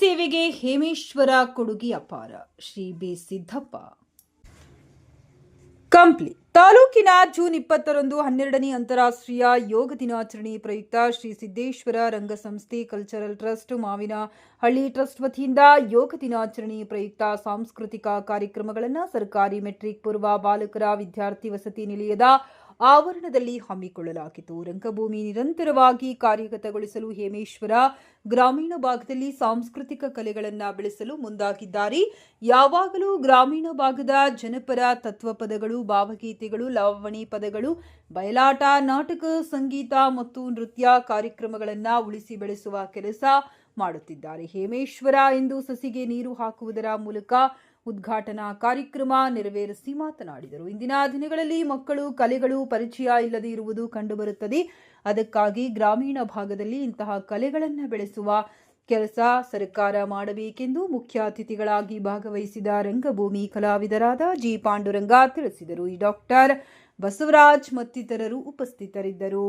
ಸೇವೆಗೆ ಹೇಮೇಶ್ವರ ಕೊಡುಗೆ ಅಪಾರ. ಶ್ರೀ ಬಿ ಸಿದ್ದಪ್ಪ ಕಂಪ್ಲಿ ತಾಲೂಕಿನ ಜೂನ್ 20ರಂದು 12ನೇ ಅಂತಾರಾಷ್ಟ್ರೀಯ ಯೋಗ ದಿನಾಚರಣೆ ಪ್ರಯುಕ್ತ ಶ್ರೀ ಸಿದ್ದೇಶ್ವರ ರಂಗಸಂಸ್ಥೆ ಕಲ್ಚರಲ್ ಟ್ರಸ್ಟ್ ಮಾವಿನಹಳ್ಳಿ ಟ್ರಸ್ಟ್ ವತಿಯಿಂದ ಯೋಗ ದಿನಾಚರಣೆ ಪ್ರಯುಕ್ತ ಸಾಂಸ್ಕೃತಿಕ ಕಾರ್ಯಕ್ರಮಗಳನ್ನು ಸರ್ಕಾರಿ ಮೆಟ್ರಿಕ್ ಪೂರ್ವ ಬಾಲಕರ ವಿದ್ಯಾರ್ಥಿ ವಸತಿ ನಿಲಯದ ಆವರಣದಲ್ಲಿ ಹಮ್ಮಿಕೊಳ್ಳಲಾಗಿತ್ತು. ರಂಗಭೂಮಿ ನಿರಂತರವಾಗಿ ಕಾರ್ಯಗತಗೊಳಿಸಲು ಹೇಮೇಶ್ವರ ಗ್ರಾಮೀಣ ಭಾಗದಲ್ಲಿ ಸಾಂಸ್ಕೃತಿಕ ಕಲೆಗಳನ್ನು ಬೆಳೆಸಲು ಮುಂದಾಗಿದ್ದಾರೆ. ಯಾವಾಗಲೂ ಗ್ರಾಮೀಣ ಭಾಗದ ಜನಪರ ತತ್ವಪದಗಳು, ಭಾವಗೀತೆಗಳು, ಲಾವಣಿ ಪದಗಳು, ಬಯಲಾಟ, ನಾಟಕ, ಸಂಗೀತ ಮತ್ತು ನೃತ್ಯ ಕಾರ್ಯಕ್ರಮಗಳನ್ನು ಉಳಿಸಿ ಬೆಳೆಸುವ ಕೆಲಸ ಮಾಡುತ್ತಿದ್ದಾರೆ. ಹೇಮೇಶ್ವರ ಎಂದು ಸಸಿಗೆ ನೀರು ಹಾಕುವುದರ ಮೂಲಕ ಉದ್ಘಾಟನಾ ಕಾರ್ಯಕ್ರಮ ನೆರವೇರಿಸಿ ಮಾತನಾಡಿದರು. ಇಂದಿನ ದಿನಗಳಲ್ಲಿ ಮಕ್ಕಳು ಕಲೆಗಳು ಪರಿಚಯ ಇಲ್ಲದೆ ಇರುವುದು ಕಂಡುಬರುತ್ತದೆ. ಅದಕ್ಕಾಗಿ ಗ್ರಾಮೀಣ ಭಾಗದಲ್ಲಿ ಇಂತಹ ಕಲೆಗಳನ್ನು ಬೆಳೆಸುವ ಕೆಲಸ ಸರ್ಕಾರ ಮಾಡಬೇಕೆಂದು ಮುಖ್ಯ ಅತಿಥಿಗಳಾಗಿ ಭಾಗವಹಿಸಿದ ರಂಗಭೂಮಿ ಕಲಾವಿದರಾದ ಜಿ ಪಾಂಡುರಂಗ ತಿಳಿಸಿದರು. ಡಾಕ್ಟರ್ ಬಸವರಾಜ್ ಮತ್ತಿತರರು ಉಪಸ್ಥಿತರಿದ್ದರು.